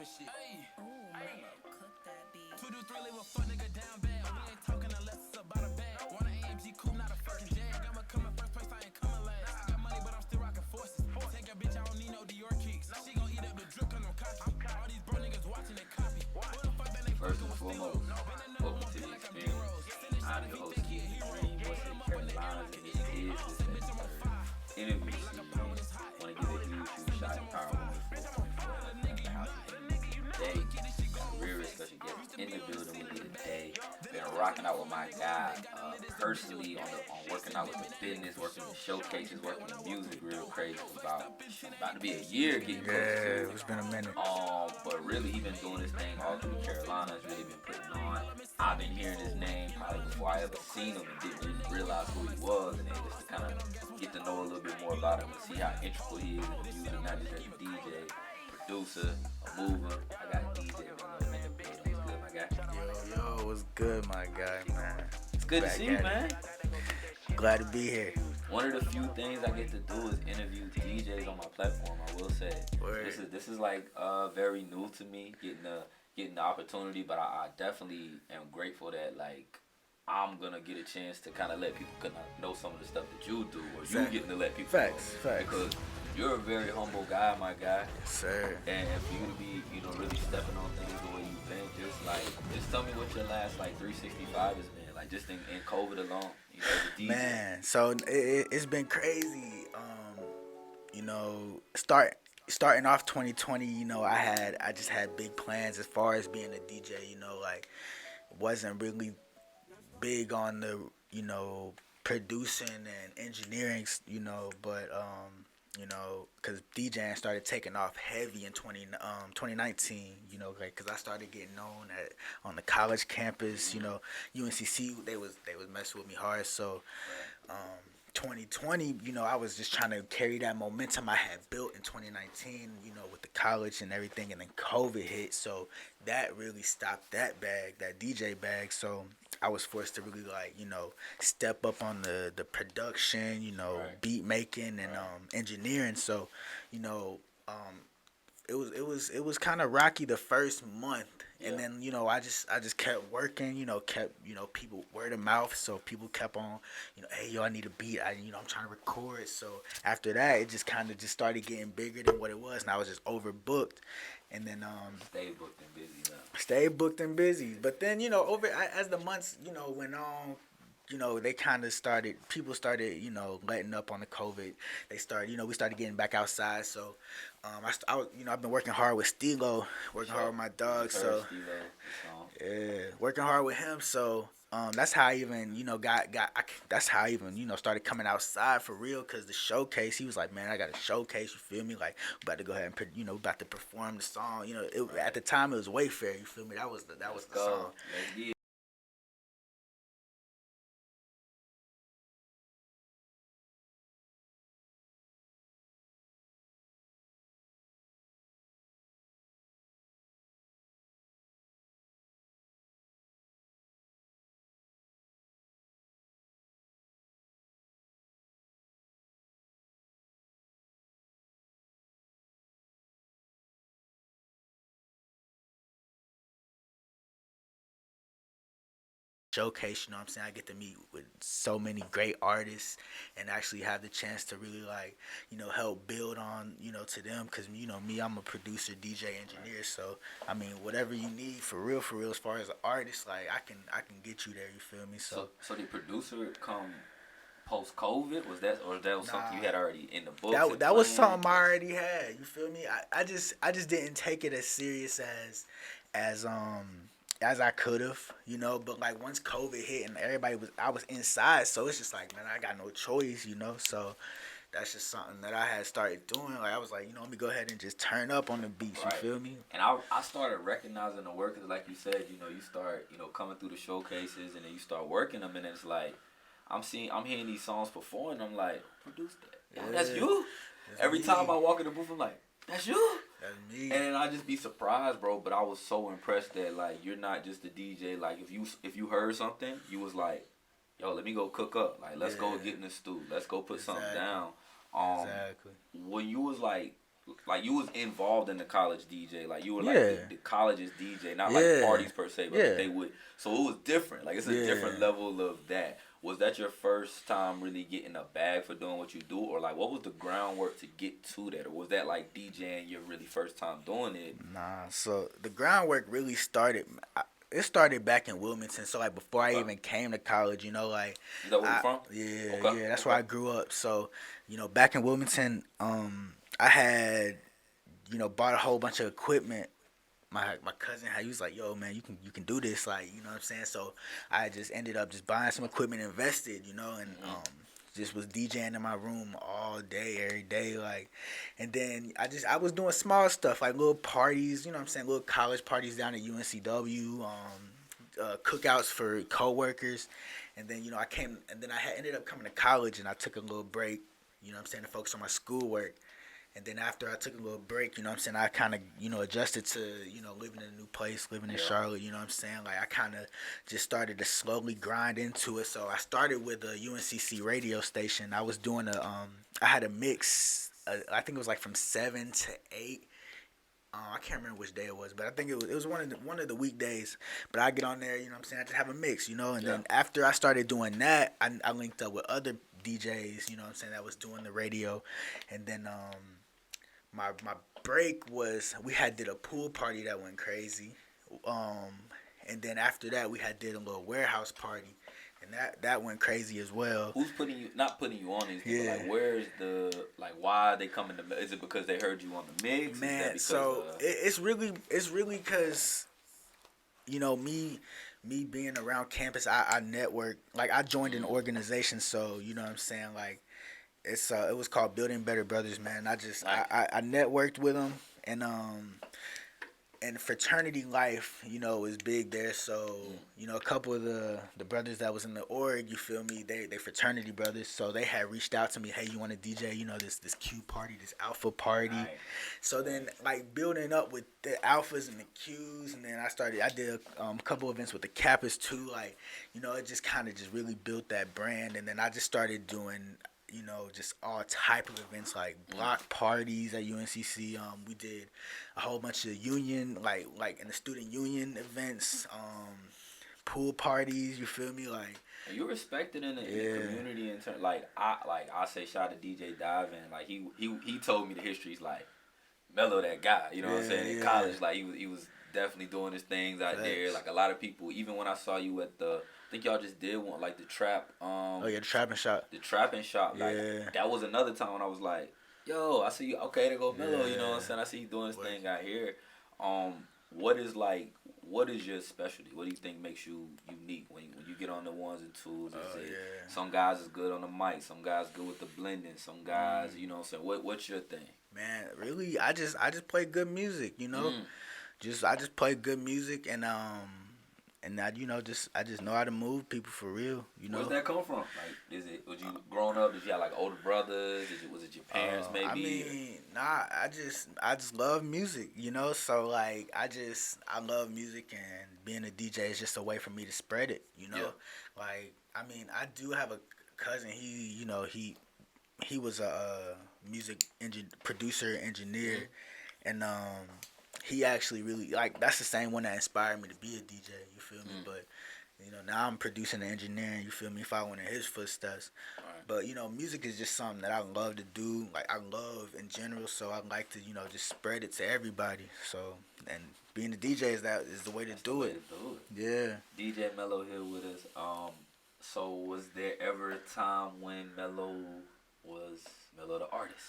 Mello, cook that beat. 2 do 3, leave a fuck nigga down bad. We ain't talking unless it's about a bag. Want an AMG coupe, not a fucking Jag. I'ma come in first place, I ain't coming last. Got money, but I'm still rocking forces. Take your bitch, I don't need no Dior kicks. She gon' eat up the drip, cause I'm cocky. All these bro niggas watching they copy. Who the fuck that they First fucking and with foremost, welcome to the experience. I'm your host, Keith the Dream, What's in Carolinas, and this is the third interview series. Want to give a huge shout out to Power Woman for the house today. Got a real special guest in the building with me today. Been rocking out with my guy personally on working out with the business, working the showcases, working the music real crazy. About to be a year getting close to. Yeah, it's been a minute. But really he been doing this thing all through the Carolinas, really been putting on. I've been hearing his name probably before I ever seen him and didn't really realize who he was, and then just to kind of get to know a little bit more about him and see how integral he is in the music, not just as a DJ, producer, a mover. I got DJ Mello in the building. What's good, my guy? Yo, what's good, my guy, man? It's good to Back see you, at it. man. Glad to be here. One of the few things I get to do is interview DJs on my platform. I will say, Word. this is like very new to me, getting the opportunity. But I definitely am grateful that like I'm gonna get a chance to kind of let people know some of the stuff that you do, or you getting to let people Facts, know. facts. Because you're a very humble guy, my guy. Yes, sir. And for you to be, really stepping on things the way you've been, just tell me what your last like 365 has been. Like just in COVID alone, as a DJ. Man, so it's been crazy. Starting off 2020, I just had big plans as far as being a DJ. Like wasn't really big on the producing and engineering, but because DJing started taking off heavy in 2019, like, because I started getting known on the college campus, UNCC, they was messing with me hard, so 2020, I was just trying to carry that momentum I had built in 2019, with the college and everything, and then COVID hit, so that really stopped that DJ bag, so I was forced to really step up on the production, Right. beat making and engineering. So, it was kind of rocky the first month, and then I just kept working, kept people word of mouth, so people kept on, hey yo, I need a beat, I'm trying to record. So after that, it just kind of just started getting bigger than what it was, and I was just overbooked. And then Stay booked and busy now. stayed booked and busy. But then as the months went on, they kind of people started letting up on the COVID. They started we started getting back outside. So I was, I've been working hard with Stilo, working hard with my dog. So yeah, working hard with him. So that's how I even that's how I even started coming outside for real, because the showcase, he was like, man, I got a showcase, you feel me, like we about to go ahead and about to perform the song, at the time it was Wayfair, you feel me, that was the song. Let's get it. Showcase, I get to meet with so many great artists and actually have the chance to really help build on, to them, because me, I'm a producer, DJ, engineer, so I mean whatever you need for real as far as an artist, like I can get you there, you feel me? So So the producer come post COVID, was something you had already in the books? that was something I already had, you feel me? I just didn't take it as serious as as I could have, but like once COVID hit and I was inside, so it's just like, man, I got no choice, so that's just something that I had started doing. Like I was like, let me go ahead and just turn up on the beats, Right. you feel me? And I started recognizing the work, because like you said, you start coming through the showcases, and then you start working them, and it's like I'm hearing these songs performed, and I'm like, produce that. Yo, that's you. That's Every me. time I walk in the booth, I'm like, that's you. That's me. And I just be surprised, bro. But I was so impressed that like you're not just a DJ. Like if you heard something, you was like, yo, let me go cook up. Like let's go get in the stew. Let's go put something down. Exactly. When you was like like you was involved in the college DJ, like you were like Yeah. the college's DJ, not Yeah. like parties per se, but Yeah. like they would. So it was different. Like it's a different level of that. Was that your first time really getting a bag for doing what you do, or like what was the groundwork to get to that, or was that like DJing your really first time doing it? Nah, so the groundwork really started. It started back in Wilmington. So like before I Okay. even came to college, you know, like Is that where you from? yeah, Okay. yeah, that's where I grew up. So you know, back in Wilmington, I had bought a whole bunch of equipment. My cousin, he was like, yo man, you can do this, like, you know what I'm saying. So I just ended up just buying some equipment, invested, and just was DJing in my room all day, every day, like. And then I was doing small stuff like little parties, you know what I'm saying, little college parties down at UNCW, cookouts for coworkers. And then I had ended up coming to college, and I took a little break, you know what I'm saying, to focus on my schoolwork. And then after I took a little break, you know what I'm saying, I kind of, adjusted to, living in a new place, living in Charlotte, you know what I'm saying. Like, I kind of just started to slowly grind into it. So I started with a UNCC radio station. I was doing I had a mix, I think it was like from 7 to 8. I can't remember which day it was, but I think it was one of the weekdays. But I get on there, you know what I'm saying, I just have a mix, and then after I started doing that, I linked up with other DJs, you know what I'm saying, that was doing the radio. And then my break was we did a pool party that went crazy, and then after that we did a little warehouse party, and that went crazy as well. Who's not putting you on these things? Like, where's why are they coming to? Is it because they heard you on the mix? Man, so it's really because me being around campus, I network, like I joined an organization, so you know what I'm saying, like. It was called Building Better Brothers, man. I networked with them, and fraternity life, is big there. So, a couple of the brothers that was in the org, you feel me? They fraternity brothers, so they had reached out to me. Hey, you want to DJ? This Q party, this alpha party. Right. So then, like building up with the alphas and the Qs, and then I did a couple events with the Kappas too. Like, it just kind of just really built that brand, and then I just started doing. Just all type of events like block parties at UNCC. We did a whole bunch of union, like in the student union events, pool parties. You feel me? Like you respected in the community in turn. I say shout out to DJ Diving. Like he told me the history's like Mello, that guy. You know what I'm saying? In college, like he was definitely doing his things out there. Like a lot of people, even when I saw you at the. I think y'all just did one like the trap. The trapping shop. The trapping shop. Like that was another time when I was like, "Yo, I see you. Okay, there go Mello." You know what I'm saying? I see you doing this thing out here. What is your specialty? What do you think makes you unique when you get on the ones and twos? Some guys is good on the mic. Some guys good with the blending. Some guys, you know what I'm saying. What's your thing? Man, really, I just play good music. I just play good music and I I just know how to move people for real. Where's that come from? Like, was you growing up? Did you have like older brothers? Was it your parents maybe? I mean, nah. I just love music. So like I love music, and being a DJ is just a way for me to spread it. Like I mean, I do have a cousin. He was a music producer engineer, and he actually really that's the same one that inspired me to be a DJ. You feel me? But now I'm producing and engineering. You feel me? Following in his footsteps. Right. But music is just something that I love to do. Like I love in general, so I like to just spread it to everybody. So and being a DJ is the way to do it. Yeah. DJ Mello here with us. So was there ever a time when Mello was Mello the artist?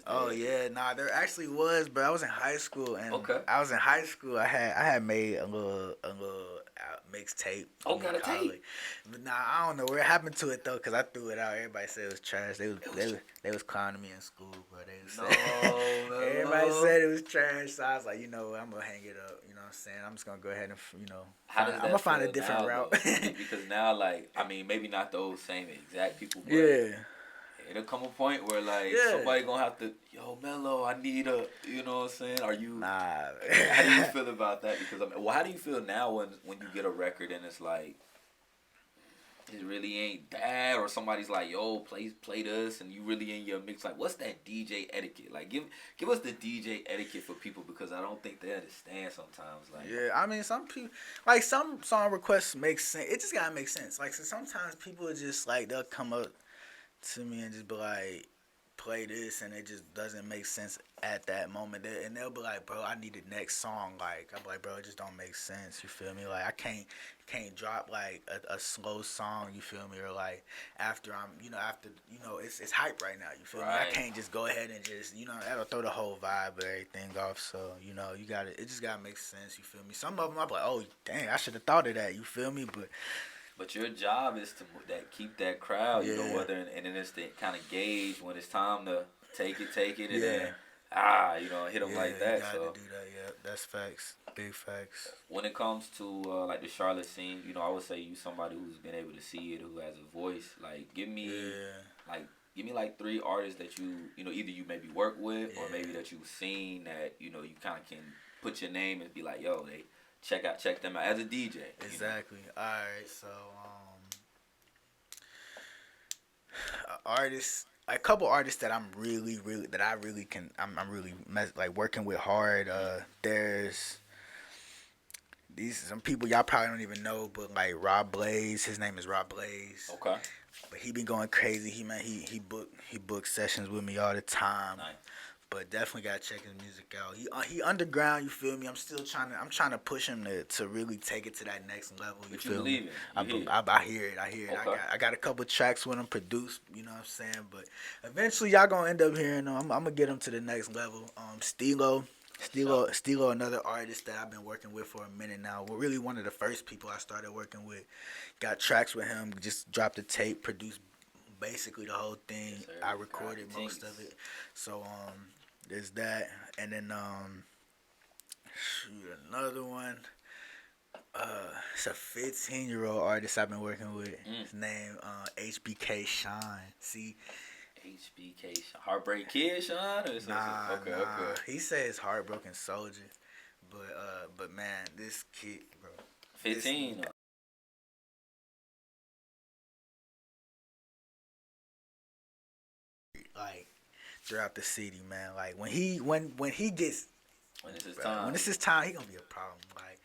Oh yeah, there actually was, but I was in high school, and I was in high school. I had made a little mixtape. Got a tape. But I don't know where it happened to it though, cause I threw it out. Everybody said it was trash. They was clowning me in school, bro. Everybody said it was trash, so I was like, I'm gonna hang it up. You know what I'm saying? I'm just gonna go ahead and I'm gonna find a different route. Because now, maybe not those same exact people, but it'll come a point where somebody gonna have to, yo, Mello, I need you know what I'm saying? Are you? Nah. How do you feel about that? Because how do you feel now when you get a record and it's like, it really ain't that, or somebody's like, yo, play this, and you really in your mix. Like, what's that DJ etiquette? Like, give us the DJ etiquette for people, because I don't think they understand sometimes. Like, Yeah, I mean, some people, like, some song requests make sense. It just gotta make sense. Like, so sometimes people are just like, they'll come up to me and just be like, play this, and it just doesn't make sense at that moment. And they'll be like, bro, I need the next song. Like, I'm like, bro, it just don't make sense. You feel me? Like, I can't drop like a slow song. You feel me? Or like after it's hype right now. You feel me? I can't just go ahead and just that'll throw the whole vibe of everything off. So you got it. It just gotta make sense. You feel me? Some of them I'm like, oh dang, I should have thought of that. You feel me? But your job is to keep that crowd, you know, whether and then it's to kind of gauge when it's time to take it, and then hit them like that. You gotta So do that. Yeah, that's facts. Big facts. when it comes to like the Charlotte scene, I would say you somebody who's been able to see it, who has a voice. Like, give me like 3 artists that you either you maybe work with or maybe that you've seen that you kind of can put your name and be like, yo, they check them out as a DJ. Exactly. All right. So, artists, a couple artists that I'm really working with hard. There's some people y'all probably don't even know, but like Rob Blaze, his name is Rob Blaze. Okay. But he been going crazy. He book sessions with me all the time. Nice. But definitely gotta check his music out. He underground, you feel me? I'm trying to push him to really take it to that next level. You feel me? I hear it. Okay. I got a couple tracks with him produced. You know what I'm saying? But eventually y'all gonna end up hearing him. I'm gonna get him to the next level. Stilo, another artist that I've been working with for a minute now. Well, really one of the first people I started working with. Got tracks with him. Just dropped the tape, produced basically the whole thing. Yes, I recorded most of it. So there's that, and then another one. It's a 15-year-old artist I've been working with. His name HBK Shine. See, HBK Sean. Heartbreak Kid Sean? Or nah. Okay. He says Heartbroken Soldier, but man, this kid, bro. 15. Like throughout the city, man. Like when he gets. When it's his time. When it's his time, he gonna be a problem. Like,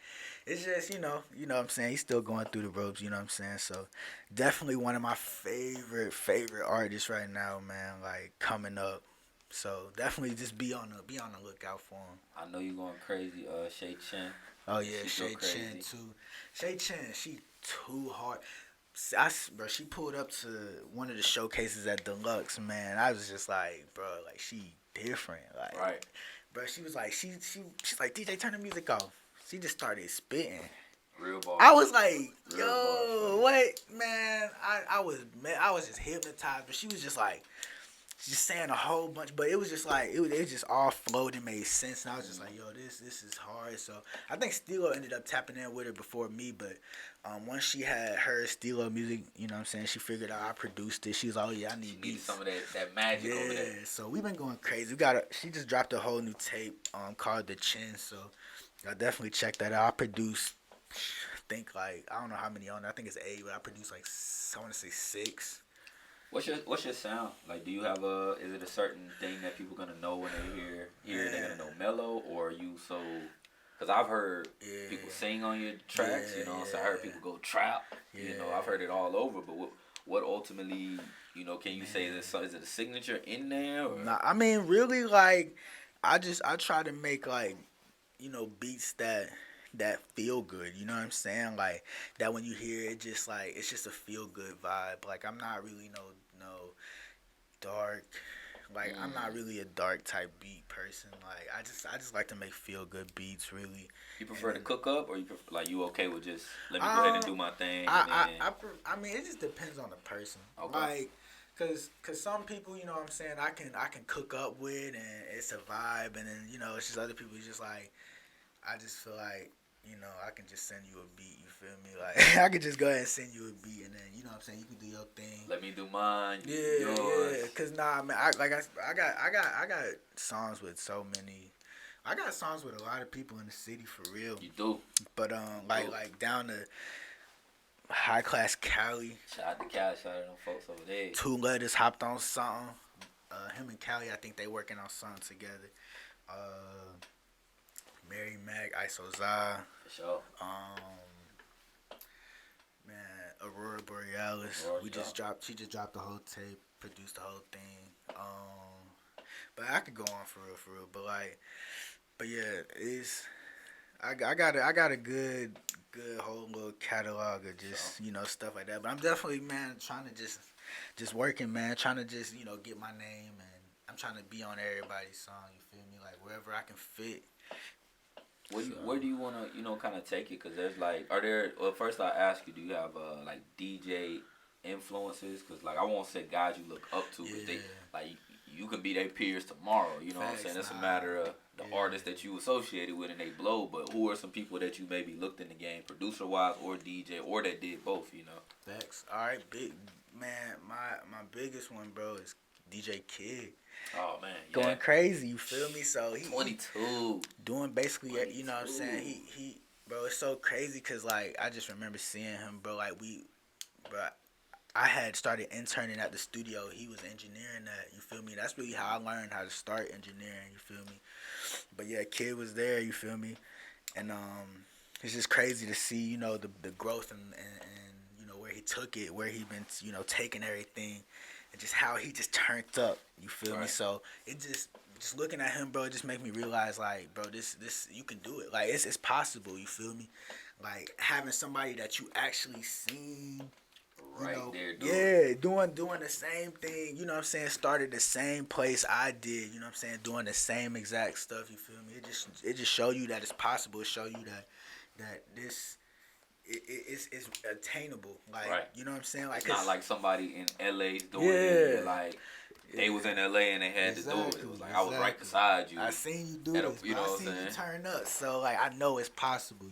it's just, you know what I'm saying? He's still going through the ropes, you know what I'm saying? So, definitely one of my favorite artists right now, man, like, coming up. So, definitely just be on the lookout for him. I know you're going crazy, Shay Chen. Oh, yeah, Shay Chen, too. Shay Chen, she too hard. Bro, she pulled up to one of the showcases at Deluxe, man. I was just like, bro, like, she different. Like, right. Bro, she was like, she's like, DJ, turn the music off. She just started spitting. Real ball. I was like, yo, what, man? I was just hypnotized, but she was just like, just saying a whole bunch, but it was just like, it just all flowed and made sense, and I was just like, yo, this is hard. So I think Stilo ended up tapping in with her before me, but once she had her Stilo music, you know what I'm saying, she figured out I produced it. She was like, oh yeah, I need beats. Some of that magic over there. Yeah, so we've been going crazy. She just dropped a whole new tape called The Chin, so y'all definitely check that out. I produced, I think like, I don't know how many on there. I think it's 8, but I produced like, I want to say 6. What's your sound? Like, do you have is it a certain thing that people gonna know when they hear they're gonna know Mello, or are you so? Because I've heard people sing on your tracks, so I heard people go trap, I've heard it all over, but what ultimately, can you say is it a signature in there? Or? Nah, I mean, really, like, I try to make, like, beats that feel good, you know what I'm saying? Like, that when you hear it, just like, it's just a feel good vibe. Like, I'm not really no dark, like, I'm not really a dark type beat person. Like, I just like to make feel good beats, really. You prefer to cook up, or you prefer, like, you okay with just let me go ahead and do my thing? I mean, it just depends on the person. Okay. Like, cause some people, you know what I'm saying, I can cook up with, and it's a vibe, and then it's just other people who just like, I just feel like, I can just send you a beat, you feel me? Like, I could just go ahead and send you a beat, and then, you know what I'm saying, you can do your thing. Let me do mine. Yeah. Cause man, I got songs with so many. I got songs with a lot of people in the city for real. You do. But like down to High Class Cali. Shout out to Cal, shout out to them folks over there. Two Letters hopped on something. Him and Cali, I think they working on something together. Mary Mac, ISO Za, For sure. man, Aurora Borealis. Aurora, We just dropped. She just dropped the whole tape, produced the whole thing. But I could go on for real. But like, but yeah, it's. I got a good whole little catalog of just stuff like that. But I'm definitely, man, trying to just working, man, trying to just get my name, and I'm trying to be on everybody's song. You feel me? Like wherever I can fit. Where do you want to, kind of take it? Because there's like, well, first I'll ask you, do you have, like, DJ influences? Because, like, I won't say guys you look up to, because they, like, you could be their peers tomorrow, you know what I'm saying? It's a matter of the artists that you associated with and they blow, but who are some people that you maybe looked in the game, producer-wise or DJ, or that did both, Facts. All right, big, man, my biggest one, bro, is DJ Kid. Oh, man. Going crazy, you feel me? So he 22. Doing basically, 22. you know what I'm saying? He bro, it's so crazy because, like, I just remember seeing him, bro. Like, I had started interning at the studio. He was engineering that, you feel me? That's really how I learned how to start engineering, you feel me? But yeah, Kid was there, you feel me? And it's just crazy to see, the growth and where he took it, where he been, taking everything. And just how he just turned up, you feel me? So it just looking at him, bro, it just make me realize, like, bro, this you can do it. Like, it's possible, you feel me? Like, having somebody that you actually seen, doing the same thing, you know what I'm saying? Started the same place I did, you know what I'm saying? Doing the same exact stuff, you feel me? It just show you that it's possible. It show you that this. It's attainable, like you know what I'm saying. Like it's not like somebody in LA doing yeah, it. Like they was in LA and they had to do it. It was like I was right beside you. I seen you do this. You know I seen you turn up. So like I know it's possible.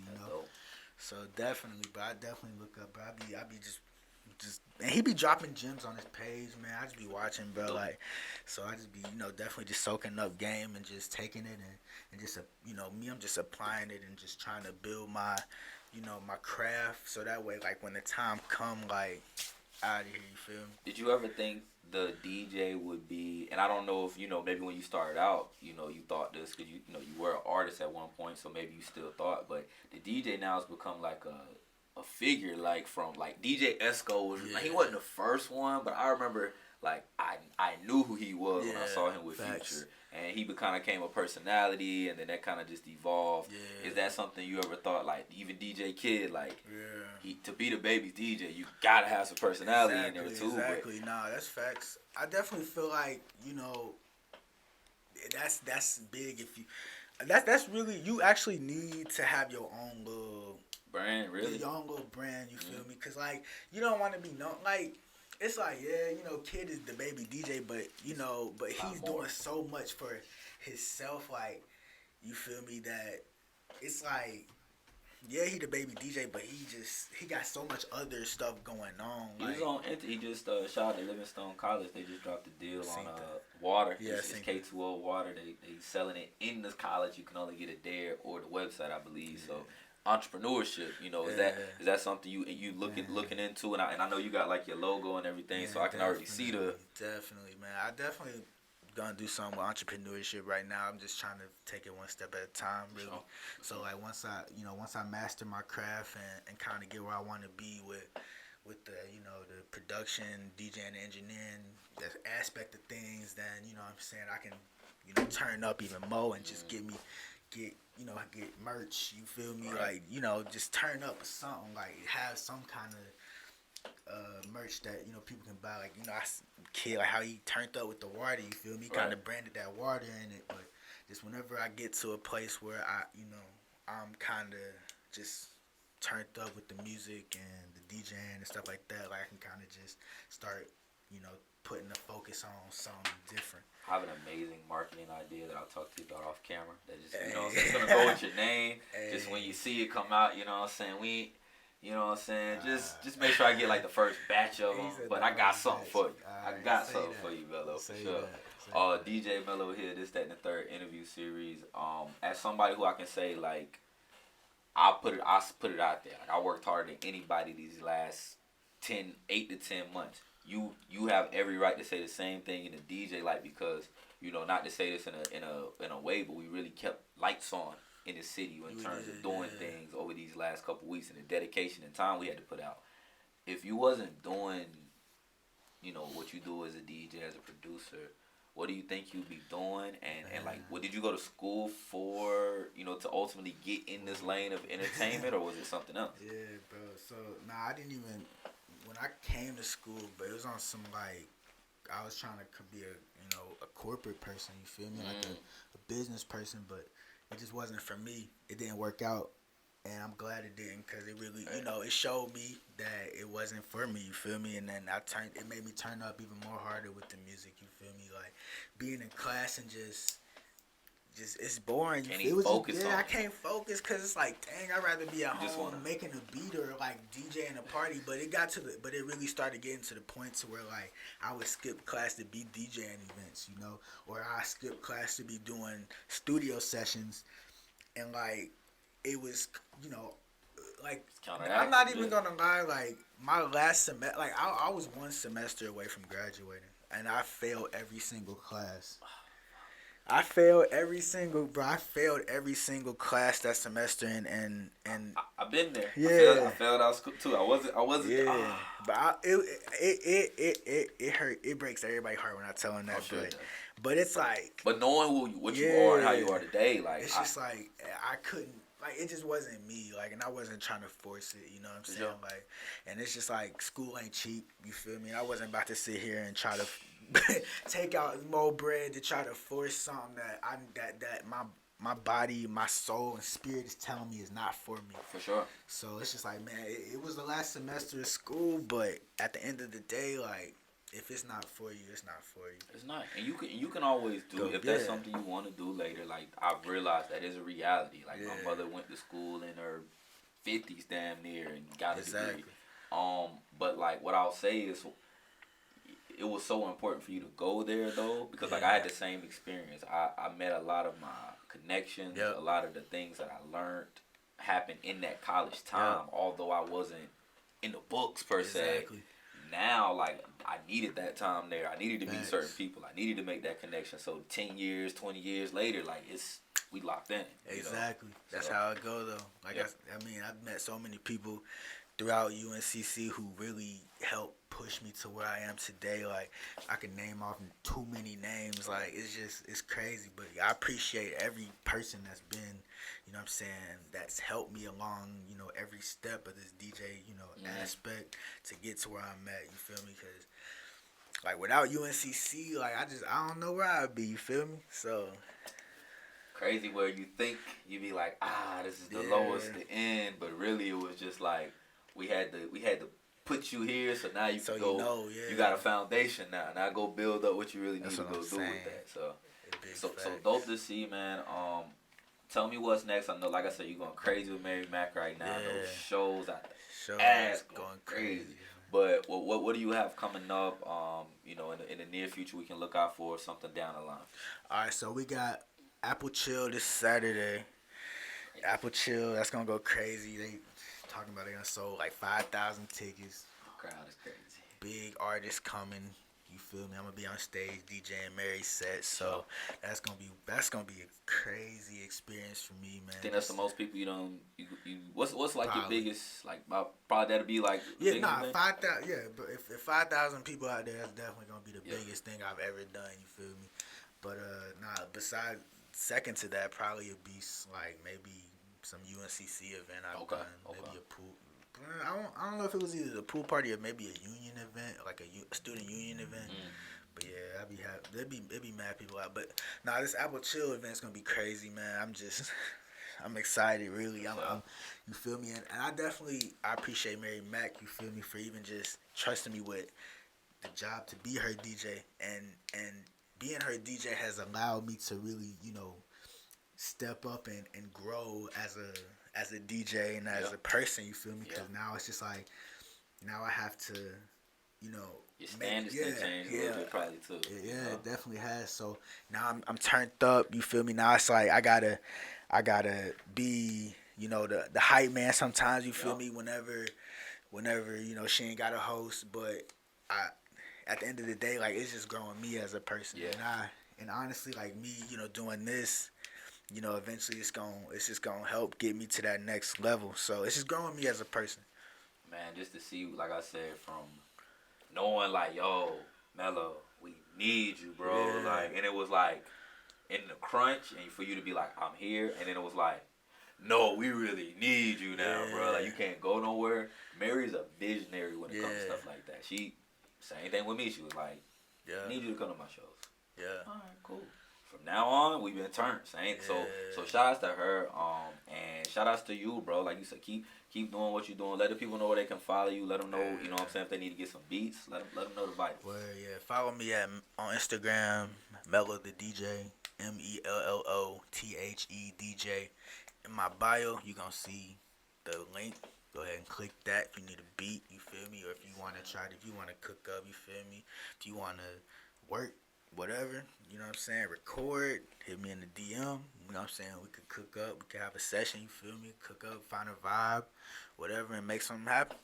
So definitely, but I definitely look up. Bro, I be just and he be dropping gems on his page, man. I just be watching, bro. Like, so I just be definitely just soaking up game and just taking it and just me, I'm just applying it and just trying to build my my craft, so that way, like, when the time come, like, out of here, you feel me? Did you ever think the DJ would be, and I don't know if, maybe when you started out, you thought this, because, you were an artist at one point, so maybe you still thought, but the DJ now has become, like, a figure, like, from, like, DJ Esco, was, like, he wasn't the first one, but I remember, like, I knew who he was when I saw him with Future. And he kind of became a personality, and then that kind of just evolved. Yeah. Is that something you ever thought, like, even DJ Kid, like, to be the baby's DJ, you gotta have some personality in there too? Exactly. Nah, that's facts. I definitely feel like that's big. If you that's really, you actually need to have your own little brand, really. Your own little brand. You feel me? Cause like you don't want to be known like. It's like, Kid is the baby DJ, but he's doing so much for himself, like, you feel me, that it's like, he the baby DJ, but he got so much other stuff going on. He just shout out to Livingstone College. They just dropped a deal on water. Yeah, it's K2O water. They selling it in the college. You can only get it there or the website, I believe. Yeah. So entrepreneurship, is that something you looking into? And I know you got like your logo and everything, so I can already see the. Definitely, man. I definitely gonna do something with entrepreneurship right now. I'm just trying to take it one step at a time, really. Sure. So like once I master my craft and kind of get where I want to be with the the production, DJing, and engineering, that aspect of things, then what I'm saying, I can turn up even more and just get merch, you feel me? Right. Like, just turn up something, like have some kind of merch that, people can buy. Like, I Kid, like how he turned up with the water, you feel me? Kind of branded that water in it, but just whenever I get to a place where I'm kind of just turned up with the music and the DJing and stuff like that, like I can kind of just start, putting the focus on something different. I have an amazing marketing idea that I'll talk to you about off camera. That just, it's gonna go with your name. Just when you see it come out, just make sure I get like the first batch of them. But I got something for you. I got something for you, Mello, for sure. DJ Mello here. This, that, and the third interview series. As somebody who I can say, like, I put it out there. Like I worked harder than anybody these last 8 to 10 months. You have every right to say the same thing in the DJ, like, because not to say this in a way, but we really kept lights on in the city in terms of doing things over these last couple weeks, and the dedication and time we had to put out. If you wasn't doing, what you do as a DJ, as a producer, what do you think you'd be doing? And like, what did you go to school for? To ultimately get in this lane of entertainment, or was it something else? Yeah, bro. So I didn't even when I came to school, but it was on some like I was trying to be a corporate person. You feel me? Like a business person, but it just wasn't for me. It didn't work out. And I'm glad it didn't, because it really, it showed me that it wasn't for me, you feel me? And then it made me turn up even more harder with the music, you feel me? Like, being in class and just it's boring. I can't focus, because it's like, dang, I'd rather be at home making a beat or, like, DJing a party. But it really started getting to the point to where, like, I would skip class to be DJing events, or I skip class to be doing studio sessions. And, like, it was, like, I'm not even gonna lie, like, my last semester, like, I was one semester away from graduating, and I failed every single class. I failed every single class that semester, and I've been there. Yeah, I failed out of school too. I wasn't. Yeah, but it hurt. It breaks everybody's heart when I tell them that. Sure but it's like, but knowing what you are and how you are today, like, it's just like I couldn't. Like, it just wasn't me, like, and I wasn't trying to force it, you know what I'm saying? Yeah. Like, and it's just like, school ain't cheap, you feel me? I wasn't about to sit here and try to take out more bread to try to force something that my body, my soul, and spirit is telling me is not for me. For sure. So it's just like, man, it was the last semester of school, but at the end of the day, like, if it's not for you, it's not for you. It's not, and you can always do if that's something you want to do later. Like, I've realized that is a reality. Like, my mother went to school in her 50s, damn near, and got a degree. But like, what I'll say is, it was so important for you to go there though, because like I had the same experience. I met a lot of my connections, a lot of the things that I learned happened in that college time, although I wasn't in the books per se. Now, like, I needed that time there. I needed to meet certain people. I needed to make that connection. So 10 years, 20 years later, like, we locked in. Exactly. That's how it go though. Like, I mean, I've met so many people throughout UNCC who really helped push me to where I am today. Like, I can name off too many names. Like, it's crazy. But I appreciate every person that's been, you know what I'm saying, that's helped me along, every step of this DJ, aspect to get to where I'm at, you feel me? Because, like, without UNCC, like, I don't know where I'd be, you feel me? So crazy where you think you be like, this is the lowest, the end, but really it was just like, we had to put you here, so now you can go. You got a foundation now. Now go build up what you really need to go do with that. So dope to see, man. Tell me what's next. I know, like I said, you're going crazy with Mary Mac right now. Those shows out there, ass going crazy. But what do you have coming up? In the near future, we can look out for something down the line. All right, so we got Apple Chill this Saturday. Apple Chill, that's gonna go crazy. They talking about they're gonna sold like 5,000 tickets. Crowd is crazy. Big artists coming. You feel me? I'm gonna be on stage DJing Mary's set, so that's gonna be a crazy experience for me, man. I think that's the most people you what's like probably your biggest, like, probably that'll be like 5,000. Yeah, but if 5,000 people out there, that's definitely gonna be the biggest thing I've ever done. You feel me? But besides, second to that probably would be like maybe some UNCC event I've done, maybe a pool. I don't know if it was either the pool party or maybe a union event, like a student union event. But yeah, I'd be happy. There'd be mad people out. But this Apple Chill event's gonna be crazy, man. I'm excited, really. You feel me? And I appreciate Mary Mac. You feel me, for even just trusting me with the job to be her DJ, and being her DJ has allowed me to really, step up and grow as a DJ and as a person, you feel me? Because now it's just like, now I have to, your standards can change a little bit probably too. Yeah, it definitely has. So now I'm turned up, you feel me? Now it's like I gotta be, you know, the hype man sometimes, you feel Yup. me, whenever, you know, she ain't got a host, but I at the end of the day, like, it's just growing me as a person. Yeah. And honestly, like, me, you know, doing this, you know, eventually it's just gonna help get me to that next level. So it's just growing me as a person. Man, just to see, like I said, from knowing like, yo, Mello, we need you, bro. Yeah. Like, and it was like in the crunch, and for you to be like, I'm here, and then it was like, no, we really need you now, bro. Like, you can't go nowhere. Mary's a visionary when it comes to Yeah. stuff like that. She, same thing with me. She was like, I Yeah. need you to come to my shows. Yeah. All right, cool. From now on, we've been turned. So shout outs to her, and shout outs to you, bro. Like you said, keep doing what you're doing. Let the people know where they can follow you. Let them know, you know what I'm saying, if they need to get some beats. Let them know the vitals. Well, yeah. Follow me on Instagram, Mello the DJ, MELLOTHE DJ. In my bio, you gonna see the link. Go ahead and click that if you need a beat. You feel me? Or if you wanna if you wanna cook up. You feel me? If you wanna work, whatever. You know what I'm saying? Record. Hit me in the DM. You know what I'm saying? We could cook up. We could have a session. You feel me? Cook up. Find a vibe. Whatever, and make something happen.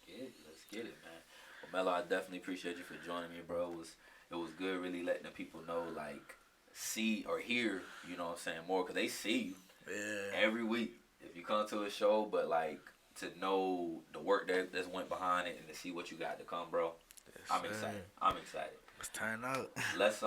Let's get it, man. Well, Mello, I definitely appreciate you for joining me, bro. It was good really letting the people know, like, see or hear, you know what I'm saying, more, because they see you every week if you come to a show, but, like, to know the work that's went behind it and to see what you got to come, bro. Yes, I'm sir. excited. Let's turn up. Let's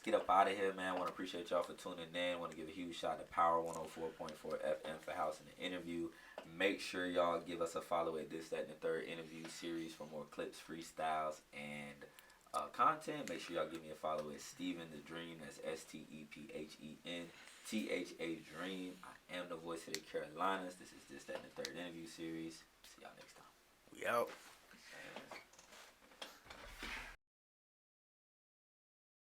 get up out of here, man. I want to appreciate y'all for tuning in. Want to give a huge shout to Power 104.4 FM for hosting the interview. Make sure y'all give us a follow at This, That, and the Third interview series for more clips, freestyles, and content. Make sure y'all give me a follow at Steven the Dream. That's STEPHENTHA Dream. I am the voice of the Carolinas. This is This, That, and the Third interview series. See y'all next time. We out.